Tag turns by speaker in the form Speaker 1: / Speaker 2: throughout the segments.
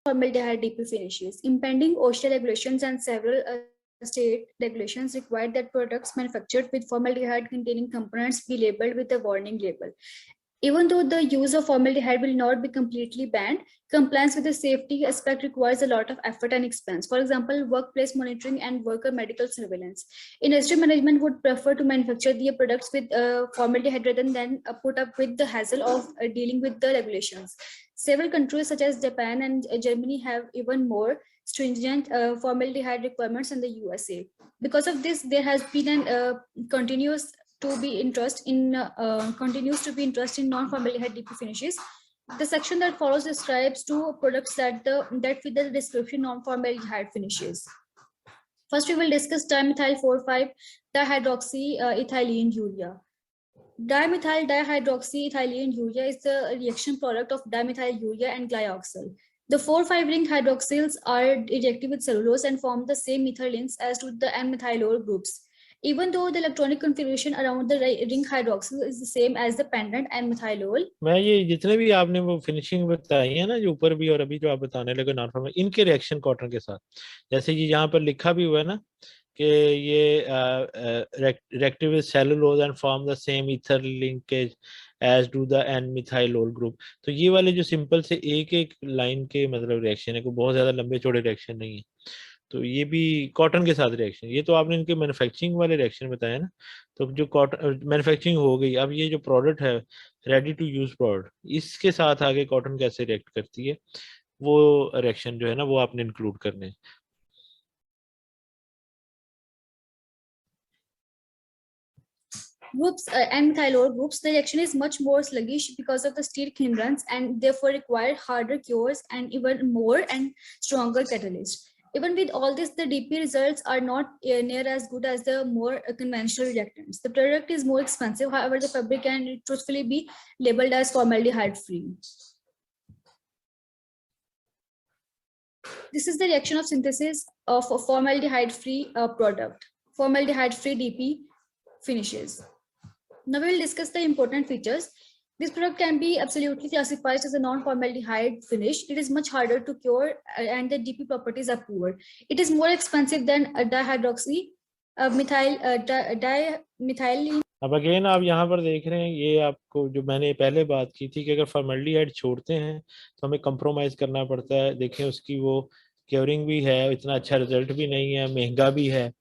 Speaker 1: formaldehyde DP finishes. Impending OSHA regulations and several state regulations require that products manufactured with formaldehyde containing components be labeled with a warning label. Even though the use of formaldehyde will not be completely banned, compliance with the safety aspect requires a lot of effort and expense. For example, workplace monitoring and worker medical surveillance. Industry management would prefer to manufacture their products with formaldehyde rather than put up with the hassle of dealing with the regulations. Several countries such as Japan and Germany have even more stringent formaldehyde requirements than the USA. Because of this, there has been an continuous to be interest in continues to be interest in non-formaldehyde DP finishes. The section that follows describes two products that fit the description non-formaldehyde finishes. First, we will discuss dimethyl 4,5 dihydroxyethylene urea. Dimethyl dihydroxyethylene urea is the reaction product of dimethyl urea and glyoxal. The 4,5 ring hydroxyls are reactive with cellulose and form the same ether links as do the N-methylol groups. Even though the electronic configuration around the ring hydroxyl is the same as the pendant N-methylol.
Speaker 2: मैं ये जितने भी आपने वो finishing बताई है ना, जो ऊपर भी और अभी जो आप बताने लगे नॉन फॉर्मल, इनके रिएक्शन कॉटन के साथ, जैसे ये यहाँ पर लिखा भी हुआ है ना कि ये reactive with cellulose and form the same ether linkage as do the N-methylol group. तो ये वाले जो सिंपल से एक एक लाइन के मतलब रिएक्शन है, कोई बहुत ज्यादा लंबे चौड़े रिएक्शन नहीं है, तो ये भी कॉटन के साथ रिएक्शन। ये तो आपने इनके मैन्युफैक्चरिंग वाले रिएक्शन बताया ना, तो जो कॉटन मैन्युफैक्चरिंग हो गई, अब ये जो प्रोडक्ट है रेडी टू यूज प्रोडक्ट, इसके साथ आगे कॉटन कैसे रिएक्ट करती है, वो रिएक्शन जो है ना वो आपने इंक्लूड करने हैं।
Speaker 1: Groups N-methylol groups, the reaction is much more sluggish because of the steel hindrance and therefore require harder cures and even more and stronger catalysts. Even with all this, the DP results are not near as good as the more conventional reactants. The product is more expensive, however, the fabric can truthfully be labeled as formaldehyde free. This is the reaction of synthesis of a formaldehyde free product, formaldehyde free DP finishes. Now we will discuss the important features. This product can be absolutely classified as a non-formaldehyde finish. It is much harder to cure and the DP properties are poor. It is more expensive than dimethylene.
Speaker 2: अब again आप यहाँ पर देख रहे हैं, ये आपको जो मैंने पहले बात की थी कि अगर फॉर्मल्डिहाइड छोड़ते हैं तो हमें कंप्रोमाइज करना पड़ता है। देखें उसकी वो क्योरिंग भी है, इतना अच्छा रिजल्ट भी नहीं है, महंगा भी है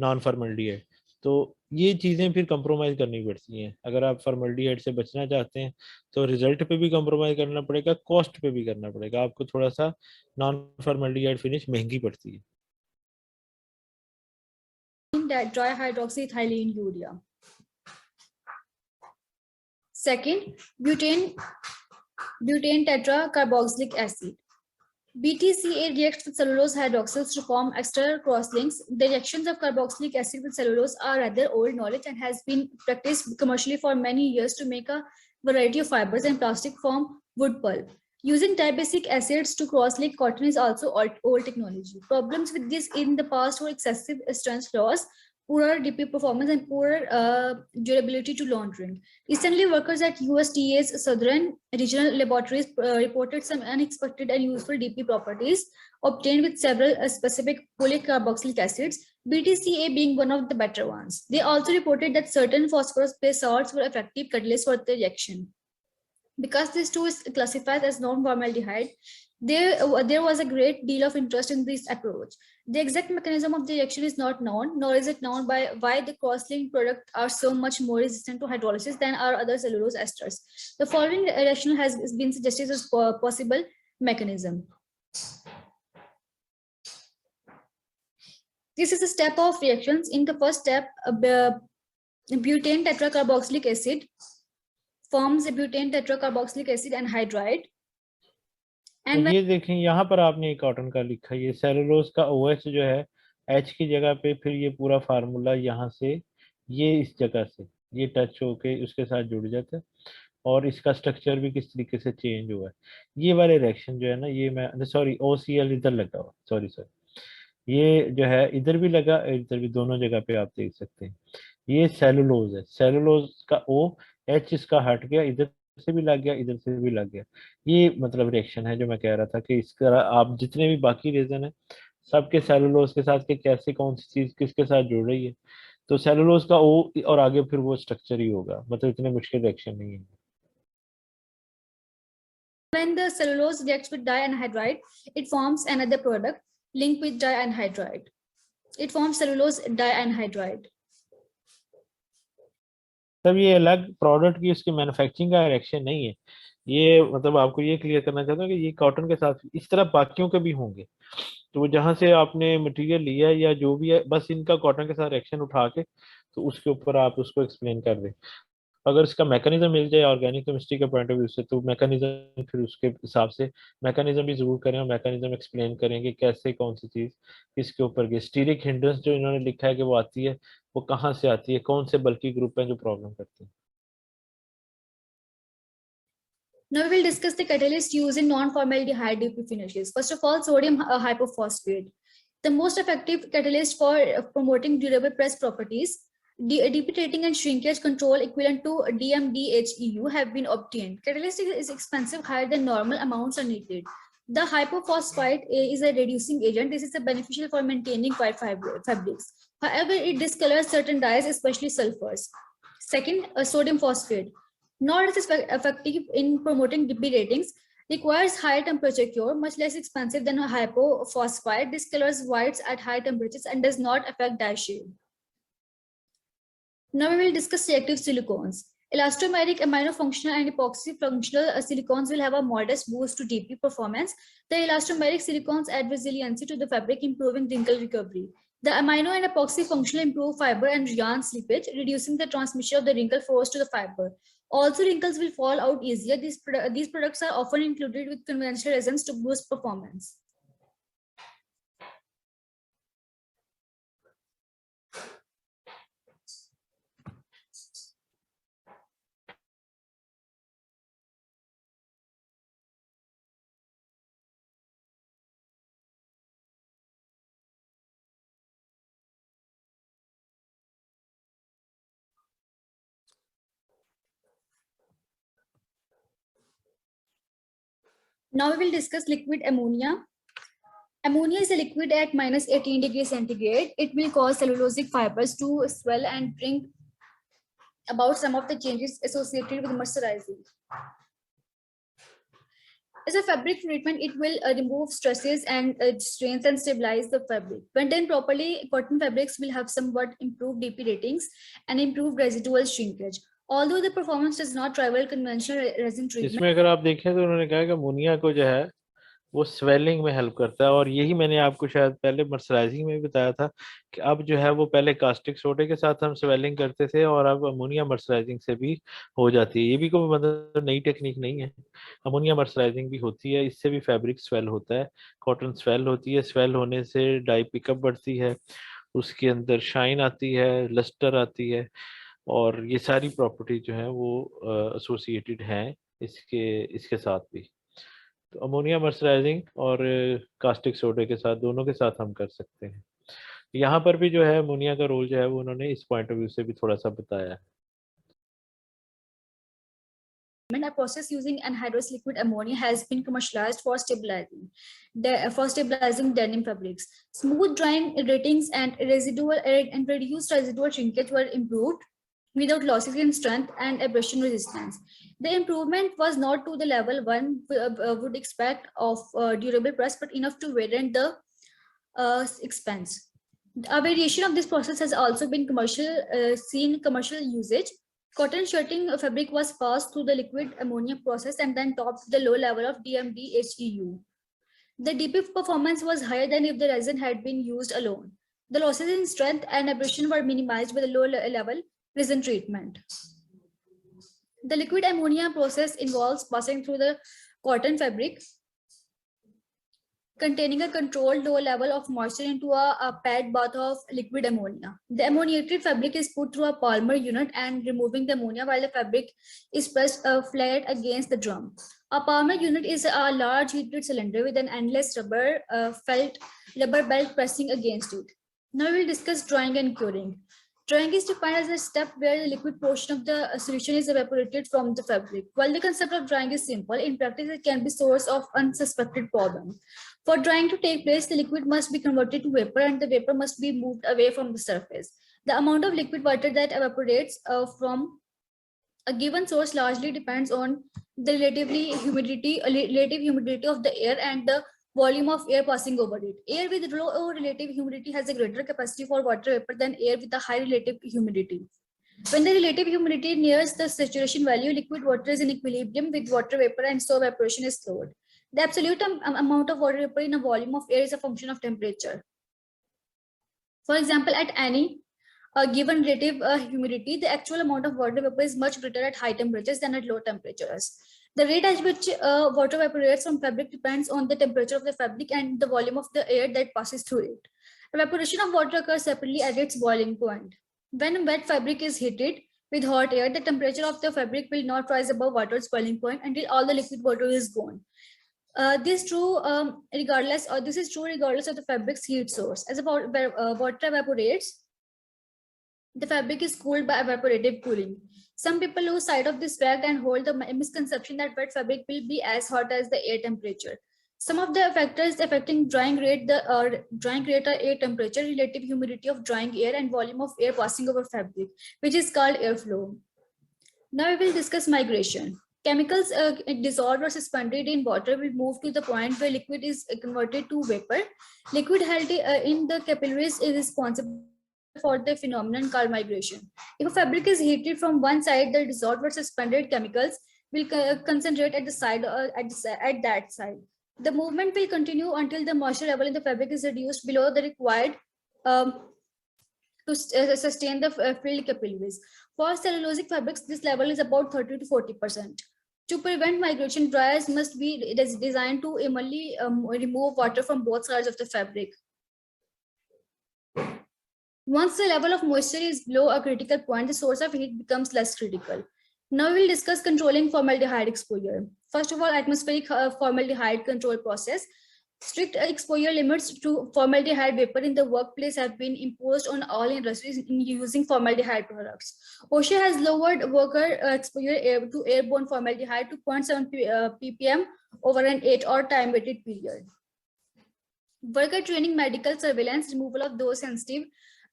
Speaker 2: नॉन फॉर्मल्डिहाइड, तो ये चीज़ें फिर कंप्रोमाइज करनी पड़ती हैं। अगर आप फॉर्मल्डिहाइड से बचना चाहते हैं तो रिजल्ट पे भी कंप्रोमाइज करना पड़ेगा, कॉस्ट पे भी करना पड़ेगा, आपको थोड़ा सा नॉन फॉर्मल्डिहाइड फिनिश महंगी पड़ती है।
Speaker 1: Dihydroxyethylene urea. Second, butane tetracarboxylic acid. BTCA reacts with cellulose hydroxyls to form external crosslinks. The reactions of carboxylic acid with cellulose are rather old knowledge and has been practiced commercially for many years to make a variety of fibers and plastic from wood pulp. Using dibasic acids to cross-link cotton is also old technology. Problems with this in the past were excessive strength loss, poorer DP performance, and poorer durability to laundering. Recently, workers at USDA's Southern Regional Laboratories reported some unexpected and useful DP properties obtained with several specific polycarboxylic acids, BTCA being one of the better ones. They also reported that certain phosphorus-based salts were effective catalysts for the reaction. Because this too is classified as non-formaldehyde, there was a great deal of interest in this approach. The exact mechanism of the reaction is not known, nor is it known by why the cross-linked products are so much more resistant to hydrolysis than our other cellulose esters. The following reaction has been suggested as a possible mechanism. This is a step of reactions. In the first step, butane tetracarboxylic acid forms a butane tetracarboxylic acid anhydride.
Speaker 2: तो ये देखें यहाँ पर आपने cotton का लिखा, ये cellulose का OH जो है H की जगह पे, फिर ये पूरा फार्मूला यहाँ से ये इस जगह से ये टच होके उसके साथ जुड़ जाता है, और इसका स्ट्रक्चर भी किस तरीके से चेंज हुआ है। ये वाले रिएक्शन जो है ना, ये मैं सॉरी OCl इधर लगा हुआ, सॉरी ये जो है इधर भी लगा, इधर भी, दोनों जगह पे आप देख सकते हैं। ये सेलुलोज है, सेलुलोज का O, H इसका हट गया, इधर से भी लग गया, इधर से भी लग गया। ये मतलब रिएक्शन है जो मैं कह रहा था कि इसका आप जितने भी बाकी रीजन है सबके सेलुलोज के साथ के कैसे कौन सी चीज किसके साथ जुड़ रही है, तो सेलुलोज का ओ और आगे फिर वो स्ट्रक्चर ही होगा, मतलब इतने मुश्किल रिएक्शन नहीं है।
Speaker 1: When the cellulose reacts with dianhydride, it forms another product linked with dianhydride. It forms cellulose dianhydride.
Speaker 2: तब ये अलग प्रोडक्ट की उसकी मैन्युफैक्चरिंग का रिएक्शन नहीं है, ये मतलब आपको ये क्लियर करना चाहता हूँ कि ये कॉटन के साथ इस तरह बाकियों के भी होंगे। तो वो जहां से आपने मटेरियल लिया है या जो भी है, बस इनका कॉटन के साथ रिएक्शन उठा के तो उसके ऊपर आप उसको एक्सप्लेन कर दें। अगर इसका मैकेनिज्म मिल जाए ऑर्गेनिक केमिस्ट्री के पॉइंट ऑफ व्यू से, तो मैकेनिज्म फिर उसके हिसाब से मैकेनिज्म भी जरूर करें और मैकेनिज्म एक्सप्लेन करेंगे कैसे कौन सी चीज किसके ऊपर गई। स्टीरिक हिंड्रेंस जो इन्होंने लिखा है कि वो आती है, वो कहाँ से आती है, कौन से बल्कि ग्रुप हैं जो प्रॉब्लम करते हैं।
Speaker 1: Now we will discuss the catalyst used in non-formaldehyde DP finishes. First of all, sodium hypophosphate. The most effective catalyst for promoting durable press properties, depilating and shrinkage control equivalent to DMDHEU have been obtained. Catalyst is expensive, higher than normal amounts are needed. The hypophosphate is a reducing agent. This is beneficial for maintaining white fabrics. However, it discolors certain dyes, especially sulfurs. Second, sodium phosphate. Not as effective in promoting DP ratings, requires high temperature cure, much less expensive than a hypophosphite, discolors whites at high temperatures and does not affect dye shade. Now we will discuss reactive silicones. Elastomeric, amino-functional and epoxy functional silicones will have a modest boost to DP performance. The elastomeric silicones add resiliency to the fabric, improving wrinkle recovery. The amino and epoxy functional improve fiber and yarn slippage, reducing the transmission of the wrinkle force to the fiber. Also, wrinkles will fall out easier. These products are often included with conventional resins to boost performance. Now we will discuss liquid ammonia. Ammonia is a liquid at minus 18 degrees centigrade. It will cause cellulosic fibers to swell and bring about some of the changes associated with mercerizing. As a fabric treatment, it will remove stresses and strains and stabilize the fabric. When done properly, cotton fabrics will have somewhat improved DP ratings and improved residual shrinkage. Although the performance does not rival conventional resin treatment.
Speaker 2: इसमें अगर आप देखें तो उन्होंने कहा कि ammonia को जो है वो स्वेलिंग में हेल्प करता है, और यही मैंने आपको शायद पहले मर्सराइजिंग में भी बताया था कि अब जो है वो पहले कास्टिक सोडे के साथ हम स्वेलिंग करते थे और अब अमोनिया मर्सराइजिंग से भी हो जाती है। ये भी कोई मतलब नई टेक्निक नहीं है, अमोनिया मर्सराइजिंग भी होती है, इससे भी फैब्रिक स्वेल होता है, कॉटन स्वेल होती है। स्वेल होने से डाई पिकअप बढ़ती है, उसके अंदर शाइन आती है, लस्टर आती है, और ये सारी प्रॉपर्टी जो है वो एसोसिएटेड हैं इसके इसके साथ भी। तो अमोनिया मर्सराइजिंग और कास्टिक सोडे के साथ, दोनों के साथ हम कर सकते हैं। यहाँ पर भी जो है अमोनिया का रोल जो है वो उन्होंने इस पॉइंट ऑफ व्यू से भी थोड़ा सा बताया है।
Speaker 1: A process using anhydrous liquid ammonia has been commercialized for stabilizing denim fabrics. Smooth drying ratings and reduced residual shrinkage were improved without losses in strength and abrasion resistance. The improvement was not to the level one would expect of durable press, but enough to warrant the expense. A variation of this process has also been seen commercial usage. Cotton shirting fabric was passed through the liquid ammonia process and then topped the low level of DMDHEU. The DP performance was higher than if the resin had been used alone. The losses in strength and abrasion were minimized by the low level resin treatment. The liquid ammonia process involves passing through the cotton fabric containing a controlled low level of moisture into a pad bath of liquid ammonia. The ammoniated fabric is put through a Palmer unit and removing the ammonia while the fabric is pressed flat against the drum. A Palmer unit is a large heated cylinder with an endless rubber belt pressing against it. Now we will discuss drying and curing. Drying is defined as a step where the liquid portion of the solution is evaporated from the fabric. While the concept of drying is simple, in practice it can be source of unsuspected problem. For drying to take place, the liquid must be converted to vapor and the vapor must be moved away from the surface. The amount of liquid water that evaporates from a given source largely depends on the relative humidity of the air and the volume of air passing over it. Air with low relative humidity has a greater capacity for water vapor than air with a high relative humidity. When the relative humidity nears the saturation value, liquid water is in equilibrium with water vapor and so evaporation is slowed. The absolute amount of water vapor in a volume of air is a function of temperature. For example, at any given relative humidity, the actual amount of water vapor is much greater at high temperatures than at low temperatures. The rate at which water evaporates from fabric depends on the temperature of the fabric and the volume of the air that passes through it. Evaporation of water occurs separately at its boiling point. When wet fabric is heated with hot air, the temperature of the fabric will not rise above water's boiling point until all the liquid water is gone. This is true regardless of the fabric's heat source. As water evaporates, the fabric is cooled by evaporative cooling. Some people lose sight of this fact and hold the misconception that wet fabric will be as hot as the air temperature. Some of the factors affecting drying rate are air temperature, relative humidity of drying air, and volume of air passing over fabric, which is called airflow. Now we will discuss migration. Chemicals dissolved or suspended in water will move to the point where liquid is converted to vapor. Liquid held in the capillaries is responsible for the phenomenon called migration. If a fabric is heated from one side, the dissolved or suspended chemicals will concentrate at the side at that side. The movement will continue until the moisture level in the fabric is reduced below the required to sustain the filled capillaries. For cellulosic fabrics, this level is about 30 to 40%. To prevent migration, dryers must be designed to evenly remove water from both sides of the fabric. Once the level of moisture is below a critical point, the source of heat becomes less critical. Now we will discuss controlling formaldehyde exposure. First of all, atmospheric formaldehyde control process. Strict exposure limits to formaldehyde vapor in the workplace have been imposed on all industries in using formaldehyde products. OSHA has lowered worker exposure to airborne formaldehyde to 0.7 ppm over an 8-hour time-weighted period. Worker training, medical surveillance, removal of those sensitive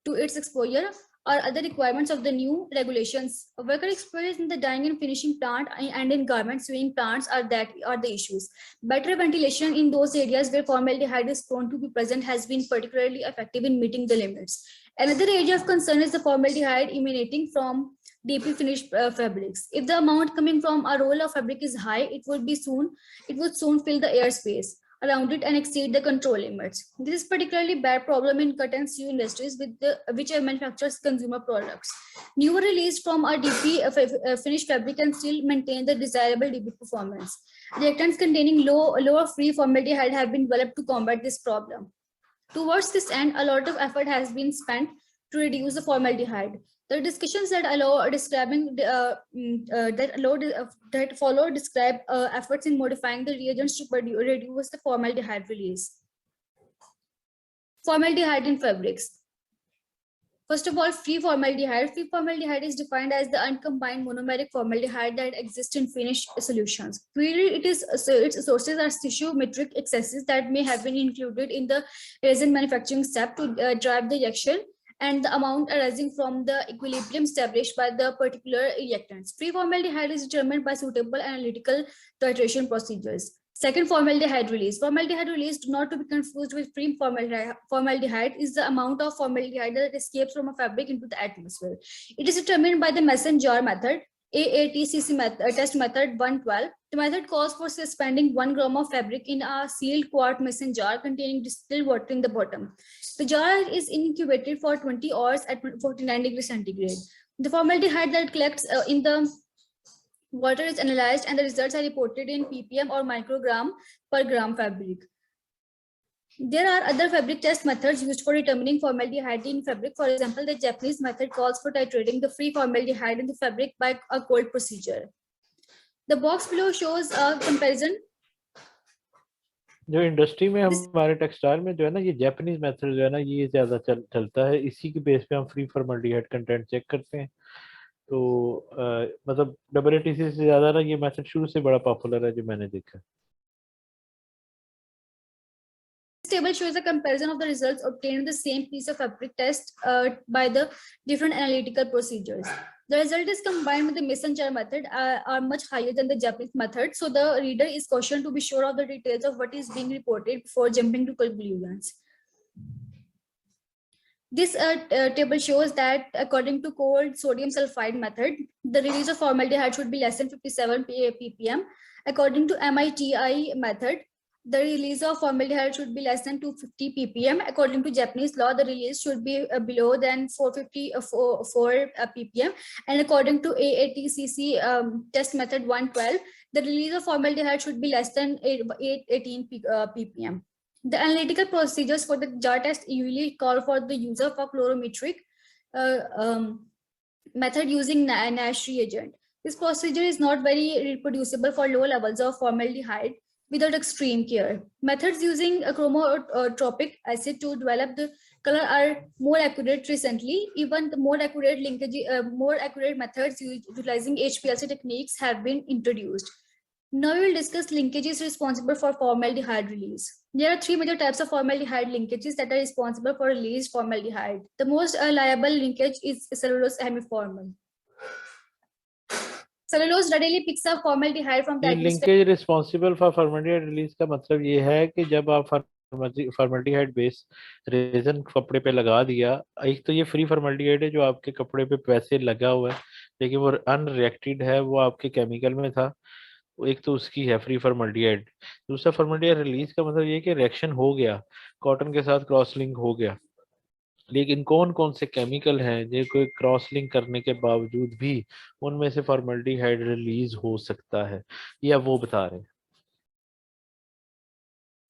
Speaker 1: to its exposure are other requirements of the new regulations. Worker exposure in the dyeing and finishing plant and in garment sewing plants are the issues. Better ventilation in those areas where formaldehyde is prone to be present has been particularly effective in meeting the limits. Another area of concern is the formaldehyde emanating from deeply finished fabrics. If the amount coming from a roll of fabric is high, it would soon fill the airspace around it and exceed the control limits. This is particularly bad problem in cut and sew industries which manufactures consumer products. Newer release from a DP finished fabric can still maintain the desirable DP performance. Reactants containing lower free formaldehyde have been developed to combat this problem. Towards this end, a lot of effort has been spent to reduce the formaldehyde. The discussions that follow describe efforts in modifying the reagents to reduce the formaldehyde release. Formaldehyde in fabrics. First of all, free formaldehyde. Free formaldehyde is defined as the uncombined monomeric formaldehyde that exists in finished solutions. Clearly, its sources are tissue metric excesses that may have been included in the resin manufacturing step to drive the reaction, and the amount arising from the equilibrium established by the particular reactants. Free formaldehyde is determined by suitable analytical titration procedures. Second, formaldehyde release. Formaldehyde release, not to be confused with free formaldehyde, is the amount of formaldehyde that escapes from a fabric into the atmosphere. It is determined by the Mason jar method, AATCC test method 112. The method calls for suspending 1 gram of fabric in a sealed quart mason jar containing distilled water in the bottom. The jar is incubated for 20 hours at 49 degrees centigrade. The formaldehyde that collects in the water is analyzed and the results are reported in ppm or microgram per gram fabric. There are other fabric test methods used for determining formaldehyde in fabric. For example, the Japanese method calls for titrating the free formaldehyde in the fabric by a cold procedure. The box below shows a comparison
Speaker 2: जो industry में हमारे textile में जो है ना, ये Japanese method जो है ना, ये ज्यादा चलता है। इसी के बेस पे हम फ्री फॉर्मल्डिहाइड कंटेंट चेक करते हैं। तो मतलब WTC से ज्यादा ना ये मेथड शुरू से बड़ा पॉपुलर है जो मैंने देखा।
Speaker 1: This table shows a comparison of the results obtained in the same piece of fabric test by the different analytical procedures. The result is combined with the Mason jar method are much higher than the Japanese method. So the reader is cautioned to be sure of the details of what is being reported before jumping to conclusions. This table shows that according to cold sodium sulfide method, the release of formaldehyde should be less than 57 ppm. According to MITI method, the release of formaldehyde should be less than 250 ppm. According to Japanese law, the release should be below than 454 ppm. And according to AATCC test method 112, the release of formaldehyde should be less than 18 ppm. The analytical procedures for the jar test usually call for the use of a colorimetric method using Nash reagent. This procedure is not very reproducible for low levels of formaldehyde without extreme care. Methods using a chromotropic acid to develop the color are more accurate recently. Even the more accurate methods utilizing HPLC techniques have been introduced. Now we will discuss linkages responsible for formaldehyde release. There are three major types of formaldehyde linkages that are responsible for released formaldehyde. The most liable linkage is cellulose hemiformal. Cellulose readily picks up formaldehyde from the
Speaker 2: linkage responsible for formaldehyde release का मतलब ये है कि जब आप formaldehyde base raisin कपड़े पे लगा दिया, एक तो ये फ्री फॉर्मल्डिहाइड है जो आपके कपड़े पे वैसे लगा हुआ है, लेकिन वो अनरिएक्टेड है, वो आपके केमिकल में था। एक तो उसकी है फ्री फॉर्मल्डिहाइड। दूसरा फॉर्मल्डिहाइड रिलीज का मतलब ये कि रिएक्शन हो गया, कॉटन के साथ क्रॉस लिंक हो गया, लेकिन कौन कौन से केमिकल हैं जो कोई क्रॉस लिंक करने के बावजूद भी उनमें से फॉर्मल्डिहाइड रिलीज हो सकता है, या वो बता रहे हैं।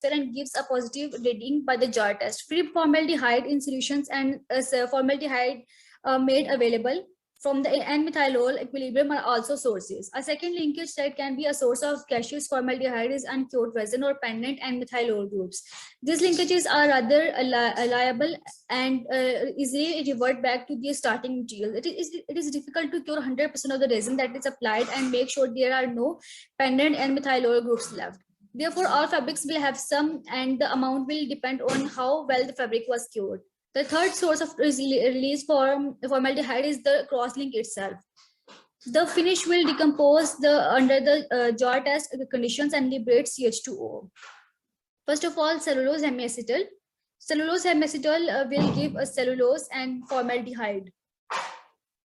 Speaker 1: and gives a positive reading by the jar test. Free formaldehyde in solutions and formaldehyde made available from the N-methylol equilibrium are also sources. A second linkage that can be a source of gaseous formaldehyde is uncured resin or pendant N-methylol groups. These linkages are rather liable and easily revert back to the starting material. It is difficult to cure 100% of the resin that is applied and make sure there are no pendant N-methylol groups left. Therefore, all fabrics will have some, and the amount will depend on how well the fabric was cured. The third source of release for formaldehyde is the crosslink itself. The finish will decompose under the jar test conditions and liberate CH2O. First of all, cellulose hemiacetal. Cellulose hemiacetal will give a cellulose and formaldehyde.